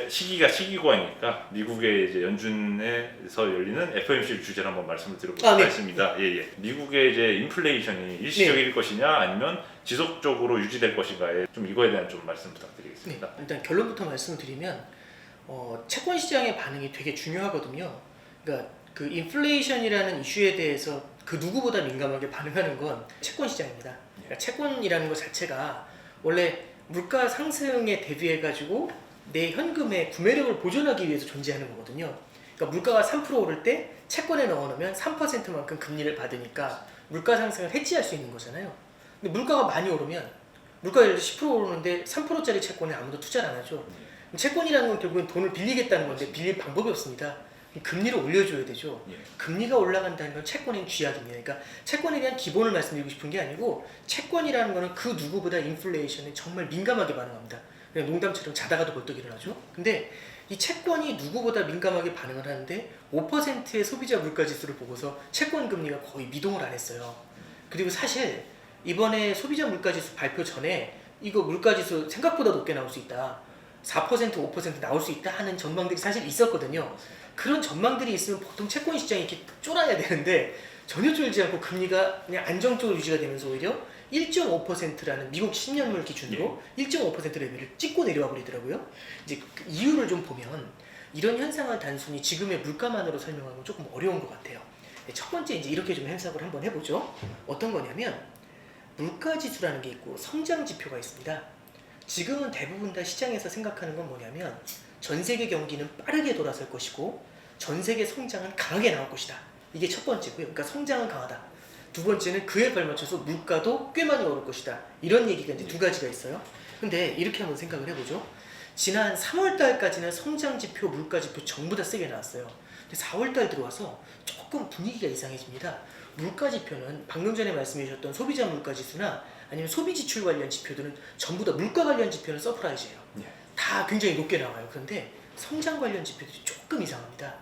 시기가 시기고하니까 미국의 이제 연준에서 열리는 FOMC 주제를 한번 말씀을 드려보도록 네. 하겠습니다. 예. 미국의 이제 인플레이션이 일시적일 것이냐 아니면 지속적으로 유지될 것인가에 좀 이거에 대한 좀 말씀 부탁드리겠습니다. 네, 일단 결론부터 말씀드리면 채권 시장의 반응이 되게 중요하거든요. 그러니까 그 인플레이션이라는 이슈에 대해서 그 누구보다 민감하게 반응하는 건 채권 시장입니다. 그러니까 채권이라는 것 자체가 원래 물가 상승에 대비해 가지고 내 현금의 구매력을 보존하기 위해서 존재하는 거거든요. 그러니까 물가가 3% 오를 때 채권에 넣어놓으면 3%만큼 금리를 받으니까 물가 상승을 해지할 수 있는 거잖아요. 근데 물가가 많이 오르면 물가가 예를 들어 10% 오르는데 3%짜리 채권에 아무도 투자를 안 하죠. 채권이라는 건 결국은 돈을 빌리겠다는 건데 빌릴 방법이 없습니다. 금리를 올려줘야 되죠. 금리가 올라간다는 건 채권인 쥐약입니다. 그러니까 채권에 대한 기본을 말씀드리고 싶은 게 아니고 채권이라는 거는 그 누구보다 인플레이션에 정말 민감하게 반응합니다. 그냥 농담처럼 자다가도 벌떡 일어나죠. 근데 이 채권이 누구보다 민감하게 반응을 하는데 5%의 소비자 물가지수를 보고서 채권 금리가 거의 미동을 안 했어요. 그리고 사실 이번에 소비자 물가지수 발표 전에 이거 물가지수 생각보다 높게 나올 수 있다. 4%, 5% 나올 수 있다 하는 전망들이 사실 있었거든요. 그런 전망들이 있으면 보통 채권 시장이 이렇게 쫄아야 되는데 전혀 쫄지 않고 금리가 그냥 안정적으로 유지가 되면서 오히려 1.5%라는 미국 10년물 기준으로 1.5% 레벨을 찍고 내려와 버리더라고요. 이제 그 이유를 좀 보면 이런 현상은 단순히 지금의 물가만으로 설명하는 건 조금 어려운 것 같아요. 첫 번째 이제 이렇게 좀 해석을 한번 해보죠. 어떤 거냐면 물가 지수라는 게 있고 성장 지표가 있습니다. 지금은 대부분 다 시장에서 생각하는 건 뭐냐면 전 세계 경기는 빠르게 돌아설 것이고 전 세계 성장은 강하게 나올 것이다. 이게 첫 번째고요. 그러니까 성장은 강하다. 두 번째는 그에 발맞춰서 물가도 꽤 많이 오를 것이다. 이런 얘기가 이제 두 가지가 있어요. 근데 이렇게 한번 생각을 해보죠. 지난 3월 달까지는 성장 지표, 물가 지표 전부 다 세게 나왔어요. 근데 4월 달 들어와서 조금 분위기가 이상해집니다. 물가 지표는 방금 전에 말씀해 주셨던 소비자 물가 지수나 아니면 소비 지출 관련 지표들은 전부 다 물가 관련 지표는 서프라이즈예요. 다 굉장히 높게 나와요. 그런데 성장 관련 지표들이 조금 이상합니다.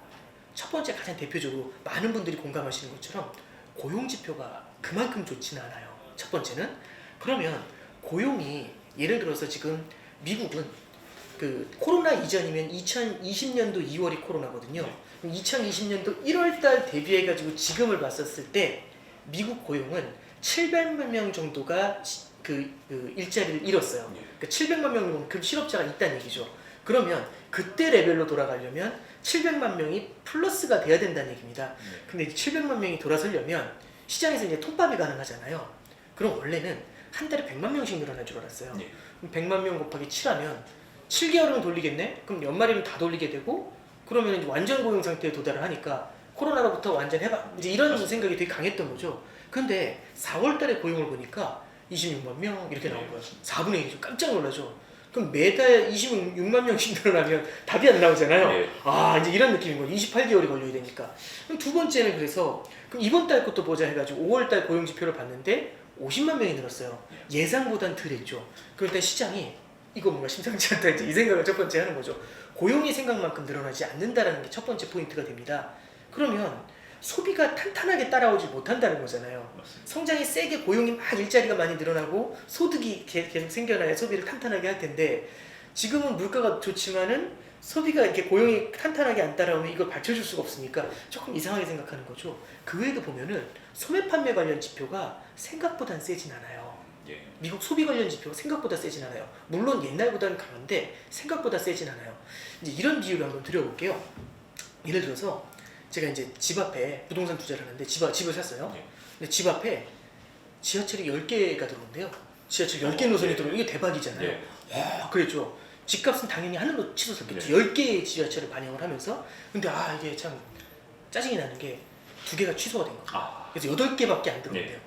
첫 번째 가장 대표적으로 많은 분들이 공감하시는 것처럼 고용 지표가 그만큼 좋지는 않아요. 첫 번째는 그러면 고용이 예를 들어서 지금 미국은 그 코로나 이전이면 2020년도 2월이 코로나거든요. 2020년도 1월달 대비해가지고 지금을 봤었을 때 미국 고용은 700만 명 정도가 그 일자리를 잃었어요. 그러니까 700만 명만큼 실업자가 있다는 얘기죠. 그러면 그때 레벨로 돌아가려면 700만 명이 플러스가 돼야 된다는 얘기입니다. 근데 700만 명이 돌아서려면 시장에서 이제 통밥이 가능하잖아요. 그럼 원래는 한 달에 100만 명씩 늘어날 줄 알았어요. 그럼 100만 명 곱하기 7하면 7개월은 돌리겠네? 그럼 연말이면 다 돌리게 되고 그러면 이제 완전 고용 상태에 도달을 하니까 코로나로부터 완전 해봐 이제 이런 생각이 되게 강했던 거죠. 근데 4월 달에 고용을 보니까 26만 명 이렇게 나온 거예요. 4분의 1이죠. 깜짝 놀라죠. 그럼 매달 26만 명씩 늘어나면 답이 안 나오잖아요. 아 이제 이런 느낌인 거죠. 28개월이 걸려야 되니까. 그럼 두 번째는 그래서 그럼 이번 달 것도 보자 해가지고 5월 달 고용 지표를 봤는데 50만 명이 늘었어요. 예상보단 덜 했죠. 그럴 때 시장이 이거 뭔가 심상치 않다 이제 이 생각을 첫 번째 하는 거죠. 고용이 생각만큼 늘어나지 않는다라는 게 첫 번째 포인트가 됩니다. 그러면 소비가 탄탄하게 따라오지 못한다는 거잖아요. 맞습니다. 성장이 세게 고용이 막 일자리가 많이 늘어나고 소득이 계속 생겨나야 소비를 탄탄하게 할 텐데 지금은 물가가 좋지만은 소비가 이렇게 고용이 탄탄하게 안 따라오면 이걸 받쳐줄 수가 없으니까 조금 이상하게 생각하는 거죠. 그 외에도 보면은 소매 판매 관련 지표가 생각보단 세진 않아요. 미국 소비 관련 지표가 생각보다 세진 않아요. 물론 옛날보다는 강한데 생각보다 세진 않아요. 이제 이런 비유를 한번 드려볼게요. 예를 들어서 제가 이제 집 앞에 부동산 투자를 하는데 집을 샀어요. 근데 집 앞에 지하철이 10개가 들어온대요. 지하철 10개 노선이 들어오면 이게 대박이잖아요. 와, 그랬죠. 집값은 당연히 하늘로 치솟았겠죠. 10개의 지하철을 반영을 하면서. 근데 이게 참 짜증이 나는 게 2개가 취소가 된 거예요. 그래서 8개밖에 안 들어온대요.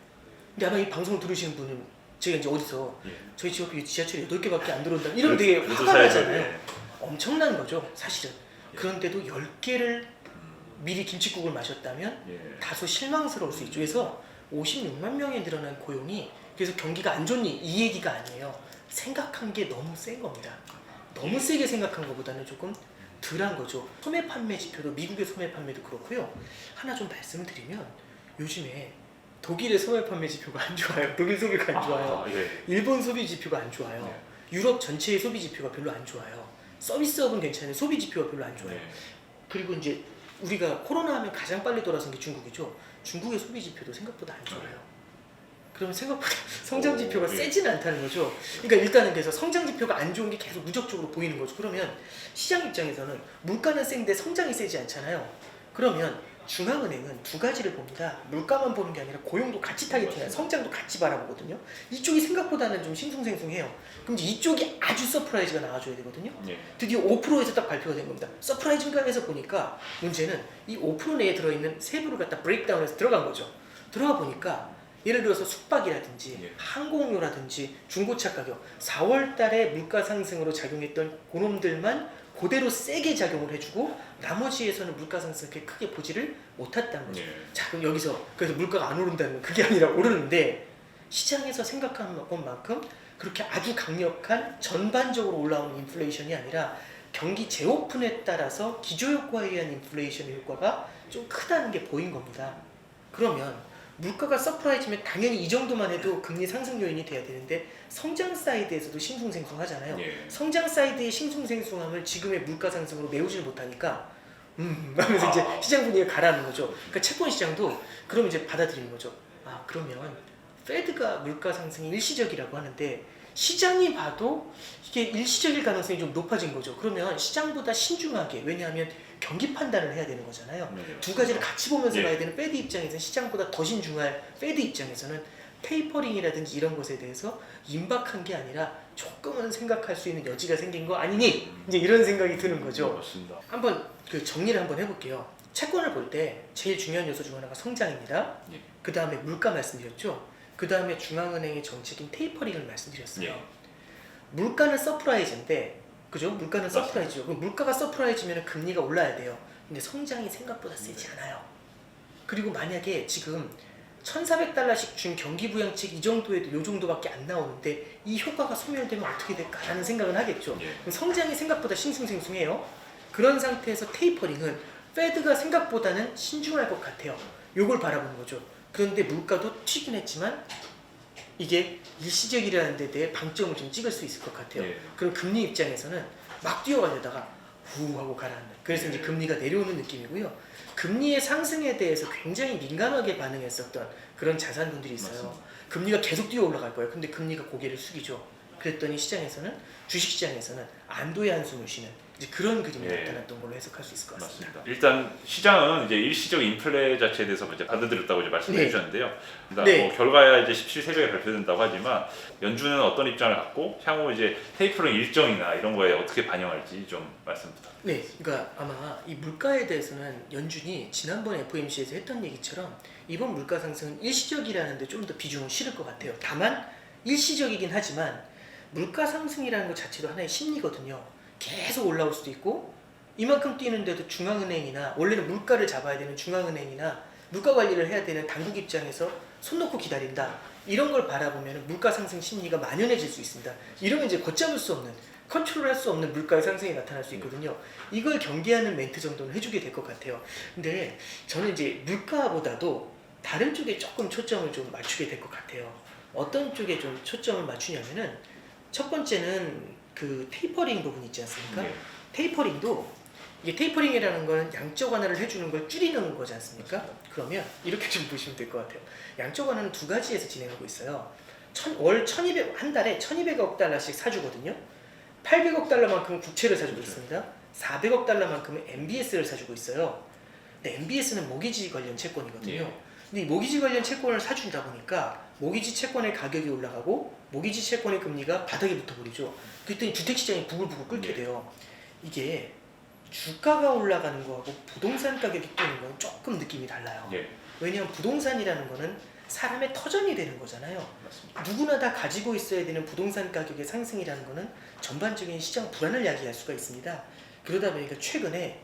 근데 아마 이 방송을 들으시는 분은 제가 이제 어디서 저희 집 앞에 지하철이 8개밖에 안 들어온다 이러면 되게 화가 나잖아요. 엄청난 거죠 사실은. 그런데도 10개를 미리 김칫국을 마셨다면 다소 실망스러울 수 있죠. 그래서 56만 명이 늘어난 고용이 그래서 경기가 안 좋니 이 얘기가 아니에요. 생각한 게 너무 센 겁니다. 너무 세게 생각한 것보다는 조금 덜한 거죠. 소매 판매 지표도 미국의 소매 판매도 그렇고요. 하나 좀 말씀을 드리면 요즘에 독일의 소매 판매 지표가 안 좋아요. 독일 소비가 안 좋아요. 일본 소비 지표가 안 좋아요. 유럽 전체의 소비 지표가 별로 안 좋아요. 서비스업은 괜찮은데 소비 지표가 별로 안 좋아요. 네. 그리고 이제 우리가 코로나 하면 가장 빨리 돌아선 게 중국이죠. 중국의 소비 지표도 생각보다 안 좋아요. 그러면 생각보다 성장 지표가 예. 세지는 않다는 거죠. 그러니까 일단은 그래서 성장 지표가 안 좋은 게 계속 누적적으로 보이는 거죠. 그러면 시장 입장에서는 물가는 센데 성장이 세지 않잖아요. 그러면 중앙은행은 두 가지를 봅니다. 물가만 보는 게 아니라 고용도 같이 타겟팅해요. 성장도 같이 바라보거든요. 이쪽이 생각보다는 좀 싱숭생숭해요. 그럼 이제 이쪽이 아주 서프라이즈가 나와줘야 되거든요. 예. 드디어 5%에서 딱 발표가 된 겁니다. 서프라이즈인가 해서 보니까 문제는 이 5% 내에 들어있는 세부를 갖다 브레이크다운해서 들어간 거죠. 들어가 보니까 예를 들어서 숙박이라든지 예. 항공료라든지 중고차 가격 4월 달에 물가 상승으로 작용했던 그놈들만 그대로 세게 작용을 해주고 나머지에서는 물가 상승을 그렇게 크게 보지를 못했다는 거죠. 예. 자 그럼 여기서 그래서 물가가 안 오른다는 건 그게 아니라 오르는데 시장에서 생각하는 것만큼 그렇게 아주 강력한 전반적으로 올라오는 인플레이션이 아니라 경기 재오픈에 따라서 기저효과에 의한 인플레이션의 효과가 좀 크다는 게 보인 겁니다. 그러면 물가가 서프라이즈면 당연히 이 정도만 해도 금리 상승 요인이 돼야 되는데 성장 사이드에서도 싱숭생숭하잖아요. 예. 성장 사이드의 싱숭생숭함을 지금의 물가 상승으로 메우질 못하니까 하면서 이제 시장 분위기가 가라앉는 거죠. 그러니까 채권 시장도 그럼 이제 받아들이는 거죠. 아 그러면 페드가 물가 상승이 일시적이라고 하는데 시장이 봐도 이게 일시적일 가능성이 좀 높아진 거죠. 그러면 시장보다 신중하게 왜냐하면 경기 판단을 해야 되는 거잖아요. 네. 두 가지를 같이 보면서 예. 봐야 되는 페드 입장에서는 시장보다 더 신중할 페드 입장에서는 테이퍼링이라든지 이런 것에 대해서 임박한 게 아니라 조금은 생각할 수 있는 여지가 생긴 거 아니니 이제 이런 생각이 드는 거죠. 맞습니다. 한번 그 정리를 한번 해볼게요. 채권을 볼 때 제일 중요한 요소 중 하나가 성장입니다. 예. 그 다음에 물가 말씀드렸죠. 그 다음에 중앙은행의 정책인 테이퍼링을 말씀드렸어요. 예. 물가는 서프라이즈인데 그죠? 물가는 맞습니다. 서프라이즈죠. 그럼 물가가 서프라이즈면 금리가 올라야 돼요. 근데 성장이 생각보다 세지 않아요. 그리고 만약에 지금 1,400달러씩 준 경기부양책 이 정도에도 이 정도밖에 안 나오는데 이 효과가 소멸되면 어떻게 될까라는 생각은 하겠죠. 예. 그럼 성장이 생각보다 싱숭생숭해요. 그런 상태에서 테이퍼링은 페드가 생각보다는 신중할 것 같아요. 요걸 바라보는 거죠. 그런데 물가도 튀긴 했지만 이게 일시적이라는 데 대해 방점을 좀 찍을 수 있을 것 같아요. 예. 그럼 금리 입장에서는 막 뛰어가려다가 후 하고 가라앉는. 그래서 이제 금리가 내려오는 느낌이고요. 금리의 상승에 대해서 굉장히 민감하게 반응했었던 그런 자산분들이 있어요. 맞습니다. 금리가 계속 뛰어 올라갈 거예요. 근데 금리가 고개를 숙이죠. 그랬더니 시장에서는 주식시장에서는 안도의 한숨을 쉬는 이제 그런 그림이 예. 나타났던 걸로 해석할 수 있을 것 같습니다. 맞습니다. 일단 시장은 이제 일시적 인플레 자체에 대해서 이제 받아들였다고 이제 말씀해 네. 주셨는데요. 그러니까 네. 뭐 결과야 이제 17 새벽에 발표된다고 하지만 연준은 어떤 입장을 갖고 향후 이제 테이퍼링 일정이나 이런 거에 어떻게 반영할지 좀 말씀 부탁드립니다. 네, 그러니까 아마 이 물가에 대해서는 연준이 지난번 FOMC에서 했던 얘기처럼 이번 물가 상승은 일시적이라는데 좀 더 비중을 실을 것 같아요. 다만 일시적이긴 하지만 물가 상승이라는 것 자체도 하나의 심리거든요. 계속 올라올 수도 있고 이만큼 뛰는데도 중앙은행이나 원래는 물가를 잡아야 되는 중앙은행이나 물가 관리를 해야 되는 당국 입장에서 손 놓고 기다린다. 이런 걸 바라보면 물가 상승 심리가 만연해질 수 있습니다. 이러면 이제 걷잡을 수 없는 컨트롤할 수 없는 물가의 상승이 나타날 수 있거든요. 이걸 경계하는 멘트 정도는 해주게 될 것 같아요. 근데 저는 이제 물가보다도 다른 쪽에 조금 초점을 좀 맞추게 될 것 같아요. 어떤 쪽에 좀 초점을 맞추냐면은 첫 번째는 그 테이퍼링 부분 있지 않습니까? 예. 테이퍼링도 이게 테이퍼링이라는 거는 양적 완화를 해주는 걸 줄이는 거지 않습니까? 그러면 이렇게 좀 보시면 될 것 같아요. 양적 완화는 두 가지에서 진행하고 있어요. 월 1200, 한 달에 1200억 달러씩 사주거든요. 800억 달러만큼은 국채를 사주고 있습니다. 400억 달러만큼은 MBS를 사주고 있어요. 근데 MBS는 모기지 관련 채권이거든요. 예. 근데 이 모기지 관련 채권을 사준다 보니까 모기지 채권의 가격이 올라가고 모기지 채권의 금리가 바닥에 붙어버리죠. 그랬더니 주택시장이 부글부글 끓게 돼요. 이게 주가가 올라가는 거하고 부동산 가격이 뛰는 건 조금 느낌이 달라요. 예. 왜냐하면 부동산이라는 거는 사람의 터전이 되는 거잖아요. 맞습니다. 누구나 다 가지고 있어야 되는 부동산 가격의 상승이라는 거는 전반적인 시장 불안을 야기할 수가 있습니다. 그러다 보니까 최근에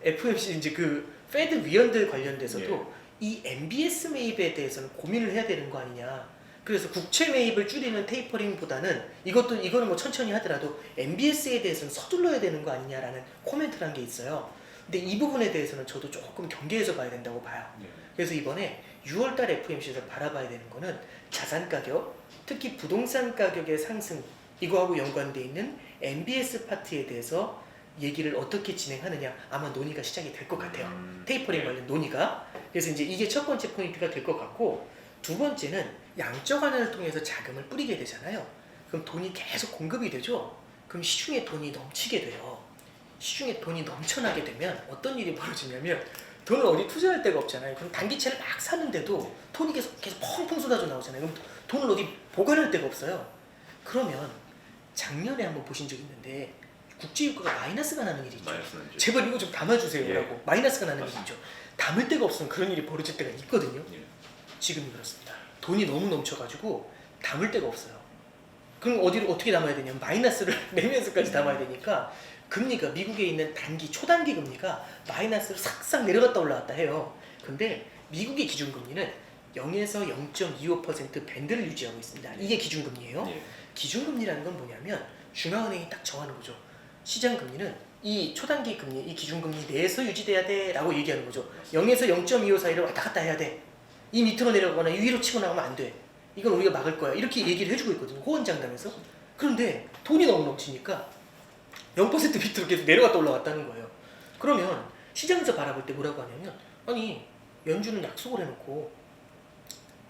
FOMC 이제 그 페드 위원들 관련돼서도 이 MBS 매입에 대해서는 고민을 해야 되는 거 아니냐. 그래서 국채 매입을 줄이는 테이퍼링보다는 이거는 뭐 천천히 하더라도 MBS에 대해서는 서둘러야 되는 거 아니냐라는 코멘트를 한 게 있어요. 근데 이 부분에 대해서는 저도 조금 경계해서 봐야 된다고 봐요. 예. 그래서 이번에 6월달 FOMC에서 바라봐야 되는 거는 자산 가격, 특히 부동산 가격의 상승 이거하고 연관돼 있는 MBS 파트에 대해서 얘기를 어떻게 진행하느냐 아마 논의가 시작이 될 것 같아요. 테이퍼링 네. 관련 논의가. 그래서 이제 이게 첫 번째 포인트가 될 것 같고, 두 번째는 양적 완화를 통해서 자금을 뿌리게 되잖아요. 그럼 돈이 계속 공급이 되죠. 그럼 시중에 돈이 넘치게 돼요. 시중에 돈이 넘쳐나게 되면 어떤 일이 벌어지냐면 돈을 어디 투자할 데가 없잖아요. 그럼 단기채를 막 사는데도 돈이 계속 펑펑 쏟아져 나오잖아요. 그럼 돈을 어디 보관할 데가 없어요. 그러면 작년에 한번 보신 적 있는데 국제유가가 마이너스가 나는 일이 있죠. 마이너스 는 제발 이거 좀 담아주세요라고. 예. 마이너스가 나는 일이 맞습니다. 있죠. 담을 데가 없으면 그런 일이 벌어질 때가 있거든요. 예. 지금이 그렇습니다. 돈이 너무 넘쳐가지고 담을 데가 없어요. 그럼 어디로 어떻게 담아야 되냐면 마이너스를 내면서까지 담아야 되니까 금리가 미국에 있는 단기 초단기 금리가 마이너스로 싹싹 내려갔다 올라갔다 해요. 근데 미국의 기준금리는 0에서 0.25% 밴드를 유지하고 있습니다. 이게 기준금리예요. 예. 기준금리라는 건 뭐냐면 중앙은행이 딱 정하는 거죠. 시장금리는 이 초단기 금리, 이 기준금리 내에서 유지돼야 돼 라고 얘기하는 거죠. 0에서 0.25 사이를 왔다 갔다 해야 돼. 이 밑으로 내려가거나 이 위로 치고 나가면 안 돼. 이건 우리가 막을 거야. 이렇게 얘기를 해주고 있거든요. 호언장담에서. 그런데 돈이 너무 넘치니까 0% 밑으로 계속 내려갔다 올라갔다는 거예요. 그러면 시장에서 바라볼 때 뭐라고 하냐면, 아니 연준은 약속을 해놓고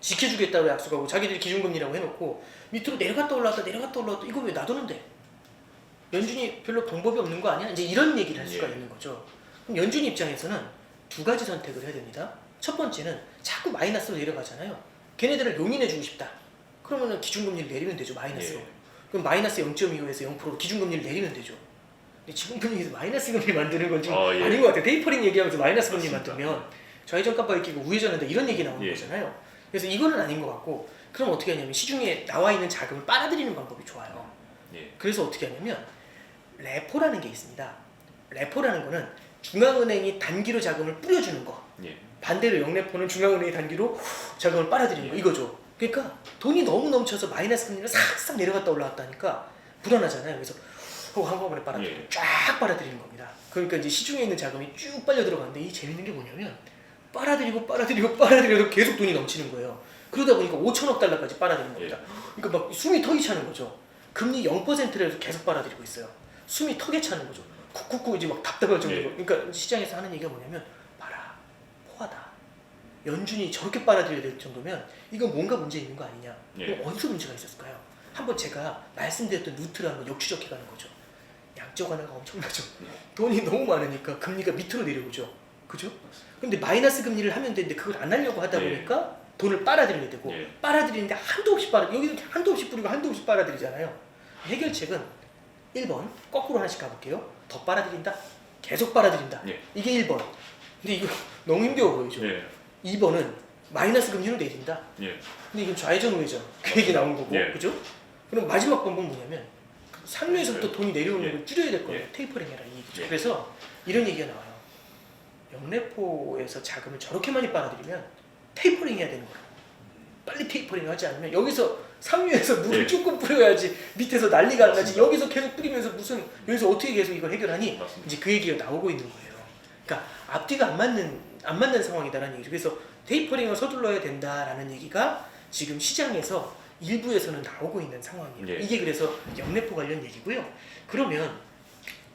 지켜주겠다고 약속하고 자기들이 기준금리라고 해놓고 밑으로 내려갔다 올라갔다 이거 왜 놔두는데? 연준이 별로 방법이 없는 거 아니야? 이제 이런 얘기를 할 수가 예. 있는 거죠. 그럼 연준 입장에서는 두 가지 선택을 해야 됩니다. 첫 번째는 자꾸 마이너스로 내려가잖아요. 걔네들을 용인해주고 싶다. 그러면은 기준금리를 내리면 되죠. 마이너스로. 예. 그럼 마이너스 0.25에서 0%로 기준금리를 내리면 되죠. 근데 지금 분위기에서 마이너스 금리 만드는 건 좀 예. 아닌 것 같아요. 테이퍼링 얘기하면서 마이너스 금리 맞습니다. 만들면 좌회전 깜빡이 끼고 우회전한다 이런 얘기 나오는 예. 거잖아요. 그래서 이거는 아닌 것 같고, 그럼 어떻게 하냐면 시중에 나와 있는 자금을 빨아들이는 방법이 좋아요. 예. 그래서 어떻게 하냐면 레포라는 게 있습니다. 레포라는 거는 중앙은행이 단기로 자금을 뿌려주는 거. 예. 반대로 영레포는 중앙은행이 단기로 자금을 빨아들이는 거. 이거죠. 그러니까 돈이 너무 넘쳐서 마이너스 금리를 싹싹 내려갔다 올라갔다니까 불안하잖아요. 그래서 한꺼번에 빨아들이고 예. 쫙 빨아들이는 겁니다. 그러니까 이제 시중에 있는 자금이 쭉 빨려 들어가는데, 이 재밌는 게 뭐냐면 빨아들여도 계속 돈이 넘치는 거예요. 그러다 보니까 5천억 달러까지 빨아들이는 겁니다. 그러니까 막 숨이 턱이 차는 거죠. 금리 0%라서 계속 빨아들이고 있어요. 숨이 턱에 차는 거죠. 쿡쿡쿡 이제 막 답답할 정도로. 예. 그러니까 시장에서 하는 얘기가 뭐냐면, 봐라, 포하다. 연준이 저렇게 빨아들여야 될 정도면 이건 뭔가 문제 있는 거 아니냐. 예. 그럼 어디서 문제가 있었을까요? 한번 제가 말씀드렸던 루트를 한번 역추적해가는 거죠. 양적 완화가 엄청나죠. 돈이 너무 많으니까 금리가 밑으로 내려오죠. 그죠? 근데 마이너스 금리를 하면 되는데 그걸 안 하려고 하다 예. 보니까 돈을 빨아들이게 되고, 예. 빨아들이는데 한도 없이 여기서 한도 없이 뿌리고 한도 없이 빨아들이잖아요. 해결책은 1번 거꾸로 하나씩 가볼게요. 더 빨아들인다, 계속 빨아들인다. 예. 이게 1번. 근데 이거 너무 힘겨워 보이죠. 예. 2번은 마이너스 금리로 내린다. 예. 근데 이건 좌회전 우회전 그 얘기 나온 거고. 예. 그죠? 그럼 마지막 방법은 뭐냐면 상류에서부터 돈이 내려오는 예. 걸 줄여야 될 거예요. 예. 테이퍼링 해라 이 얘기죠. 예. 그래서 이런 얘기가 나와요. 영래포에서 자금을 저렇게 많이 빨아들이면 테이퍼링 해야 되는 거예요. 빨리 테이퍼링 하지 않으면 여기서 상류에서 물을 예. 조금 뿌려야지 밑에서 난리가 안 나지. 맞습니다. 여기서 계속 뿌리면서 무슨 여기서 어떻게 계속 이걸 해결하니? 맞습니다. 이제 그 얘기가 나오고 있는 거예요. 그러니까 앞뒤가 안 맞는 상황이다라는 얘기죠. 그래서 테이퍼링을 서둘러야 된다라는 얘기가 지금 시장에서 일부에서는 나오고 있는 상황이에요. 예. 이게 그래서 영래포 관련 얘기고요. 그러면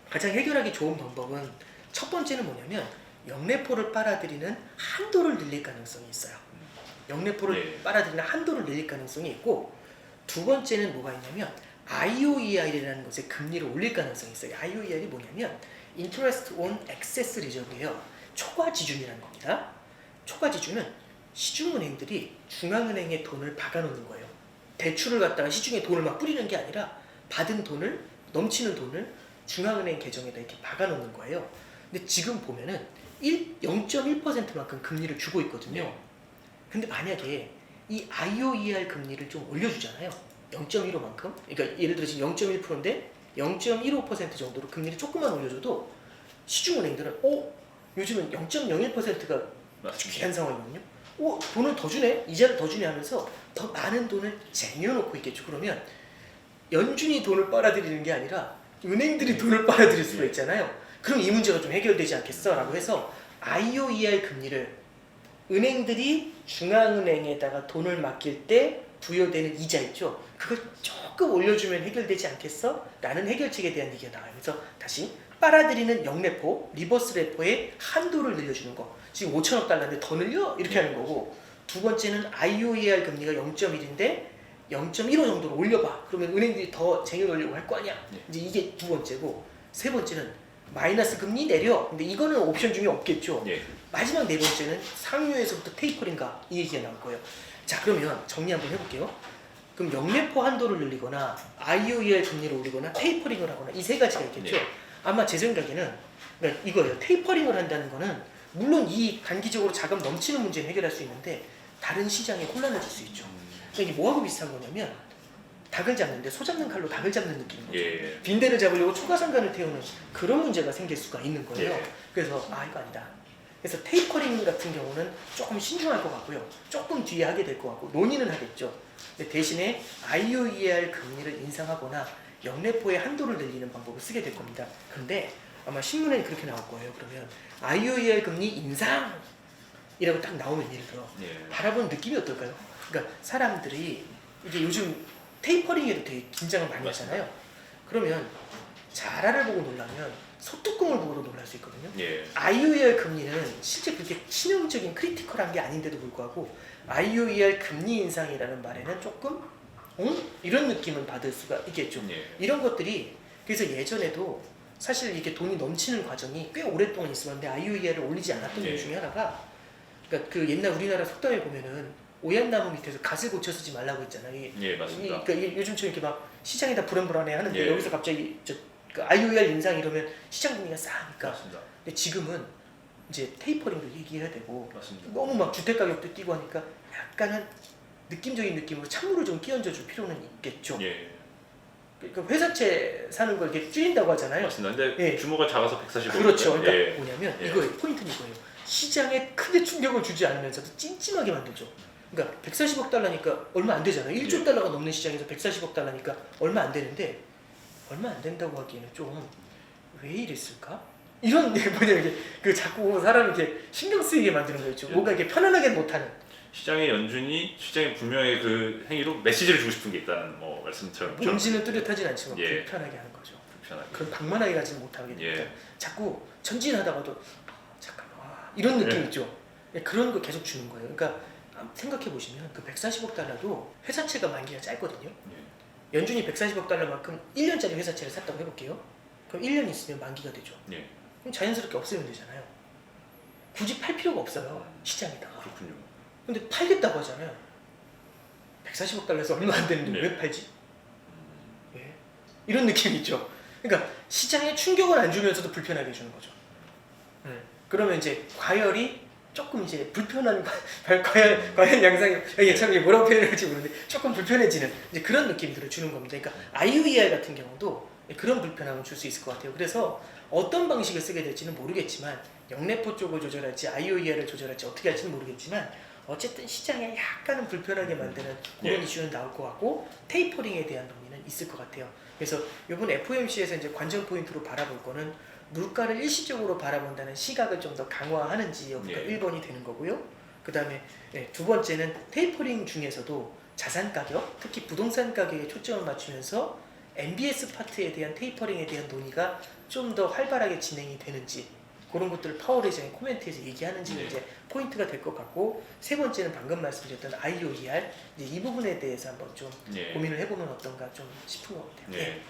가장 해결하기 좋은 방법은 첫 번째는 뭐냐면 영래포를 빨아들이는 한도를 늘릴 가능성이 있어요. 영래포를 예. 빨아들이는 한도를 늘릴 가능성이 있고, 두 번째는 뭐가 있냐면 IOER이라는 것의 금리를 올릴 가능성이 있어요. IOER이 뭐냐면 Interest on Excess Reserve예요. 초과 지준이라는 겁니다. 초과 지준은 시중은행들이 중앙은행에 돈을 박아놓는 거예요. 대출을 갖다가 시중에 돈을 막 뿌리는 게 아니라 받은 돈을, 넘치는 돈을 중앙은행 계정에다 이렇게 박아놓는 거예요. 근데 지금 보면은 0.1%만큼 금리를 주고 있거든요. 네. 근데 만약에 이 IOER 금리를 좀 올려주잖아요. 0.15만큼. 그러니까 예를 들어 지금 0.1%인데 0.15% 정도로 금리를 조금만 올려줘도 시중은행들은 요즘은 0.01%가 아주 귀한 상황이거든요. 돈을 더 주네? 이자를 더 주네 하면서 더 많은 돈을 쟁여놓고 있겠죠. 그러면 연준이 돈을 빨아들이는 게 아니라 은행들이 돈을 빨아들일 수가 있잖아요. 그럼 이 문제가 좀 해결되지 않겠어? 라고 해서 IOER 금리를 은행들이 중앙은행에다가 돈을 맡길 때 부여되는 이자 있죠. 그걸 조금 올려주면 해결되지 않겠어? 라는 해결책에 대한 얘기가 나와요. 그래서 다시 빨아들이는 역레포, 리버스 레포의 한도를 늘려주는 거. 지금 5천억 달러인데 더 늘려? 이렇게 하는 거고, 두 번째는 IOER 금리가 0.1인데 0.15 정도로 올려봐. 그러면 은행들이 더 쟁여 놓으려고 할 거 아니야. 이제 이게 두 번째고, 세 번째는 마이너스 금리 내려. 근데 이거는 옵션 중에 없겠죠. 예. 마지막 네 번째는 상류에서부터 테이퍼링가 이 얘기가 나올 거예요. 자, 그러면 정리 한번 해볼게요. 그럼 역레포 한도를 늘리거나 IOER 금리를 올리거나 테이퍼링을 하거나 이 세 가지가 있겠죠. 네. 아마 제 생각에는 그러니까 이거예요. 테이퍼링을 한다는 거는 물론 이 단기적으로 자금 넘치는 문제는 해결할 수 있는데 다른 시장에 혼란을 줄 수 있죠. 그러니까 이게 뭐하고 비슷한 거냐면 닭을 잡는데 소 잡는 칼로 닭을 잡는 느낌인 거죠. 예. 빈대를 잡으려고 초가상간을 태우는 그런 문제가 생길 수가 있는 거예요. 예. 그래서 이거 아니다. 그래서 테이퍼링 같은 경우는 조금 신중할 것 같고요. 조금 뒤에 하게 될 것 같고 논의는 하겠죠. 근데 대신에 IOER 금리를 인상하거나 역레포의 한도를 늘리는 방법을 쓰게 될 겁니다. 근데 아마 신문에 그렇게 나올 거예요. 그러면 IOER 금리 인상이라고 딱 나오면 예를 들어 예. 바라보는 느낌이 어떨까요? 그러니까 사람들이 이게 요즘 테이퍼링에도 되게 긴장을 많이 하잖아요. 그러면 자라를 보고 놀라면 소뚜껑을 보고도 놀랄 수 있거든요. 예. IOER 금리는 실제 그렇게 치명적인 크리티컬한 게 아닌데도 불구하고 IOER 금리 인상이라는 말에는 조금 이런 느낌을 받을 수가 있겠죠. 예. 이런 것들이 그래서 예전에도 사실 이렇게 돈이 넘치는 과정이 꽤 오랫동안 있었는데 IOER을 올리지 않았던 이유 중에 하나가 그러니까 그 옛날 우리나라 속담에 보면은 오얏나무 밑에서 갓을 고쳐 쓰지 말라고 했잖아요. 예, 맞습니다. 그러니까 요즘처럼 이렇게 막 시장이 다 불안불안해 하는데 예. 여기서 갑자기 그 IOER 인상 이러면 시장 분위기가 싸니까. 맞습니다. 근데 지금은 이제 테이퍼링도 얘기해야 되고 맞습니다. 너무 막 주택 가격도 뛰고 하니까 약간은 느낌적인 느낌으로 찬물을 좀 끼얹어 줄 필요는 있겠죠. 예. 그러니까 회사채 사는 걸 이렇게 줄인다고 하잖아요. 맞습니다. 근데 예. 규모가 작아서 145. 그렇죠. 그러니까 예. 뭐냐면 예. 이거예요. 포인트는 이거예요. 시장에 크게 충격을 주지 않으면서도 찜찜하게 만들죠. 그러니까 140억 달러니까 얼마 안 되잖아요. 1조 예. 달러가 넘는 시장에서 140억 달러니까 얼마 안 되는데 얼마 안 된다고 하기에는 좀 왜 이랬을까? 이런 게 뭐냐 이게 그 자꾸 사람 이렇게 신경 쓰이게 만드는 거였죠. 예. 뭔가 이렇게 편안하게 못하는. 시장의 연준이 시장에 분명히 그 행위로 메시지를 주고 싶은 게 있다는 뭐 말씀처럼 뭔지는 뚜렷하진 않지만 예. 불편하게 하는 거죠. 불편하게. 그럼 방만하게 가지 못하게 됩니다. 예. 자꾸 전진하다가도 잠깐만 이런 느낌 예. 있죠. 그런 거 계속 주는 거예요. 그러니까 생각해 보시면 그 140억 달러도 회사채가 만기가 짧거든요. 예. 연준이 140억 달러만큼 1년짜리 회사채를 샀다고 해볼게요. 그럼 1년 있으면 만기가 되죠. 예. 그럼 자연스럽게 없애면 되잖아요. 굳이 팔 필요가 없어요. 시장에다가. 그렇군요. 근데 팔겠다고 하잖아요. 140억 달러에서 얼마 안 되는데 네. 왜 팔지? 왜? 이런 느낌이 있죠. 그러니까 시장에 충격을 안 주면서도 불편하게 해주는 거죠. 그러면 이제 과열이 조금 이제 불편한 과열 양상이 이게 참 이게 뭐라고 표현할지 모르는데 조금 불편해지는 이제 그런 느낌들을 주는 겁니다. 그러니까 IOER 같은 경우도 그런 불편함을 줄 수 있을 것 같아요. 그래서 어떤 방식을 쓰게 될지는 모르겠지만 역레포 쪽을 조절할지 IOER을 조절할지 어떻게 할지는 모르겠지만 어쨌든 시장에 약간은 불편하게 만드는 그런 이슈는 나올 것 같고 테이퍼링에 대한 논의는 있을 것 같아요. 그래서 이번 FOMC에서 이제 관전 포인트로 바라볼 거는 물가를 일시적으로 바라본다는 시각을 좀 더 강화하는지 여기가 예. 1번이 되는 거고요. 그 다음에 두 번째는 테이퍼링 중에서도 자산 가격, 특히 부동산 가격에 초점을 맞추면서 MBS 파트에 대한 테이퍼링에 대한 논의가 좀 더 활발하게 진행이 되는지 그런 것들을 파월 회장의 코멘트에서 얘기하는지는 네. 이제 포인트가 될 것 같고 세 번째는 방금 말씀드렸던 IOER 이제 이 부분에 대해서 한번 좀 예. 고민을 해보면 어떤가 좀 싶은 것 같아요. 예.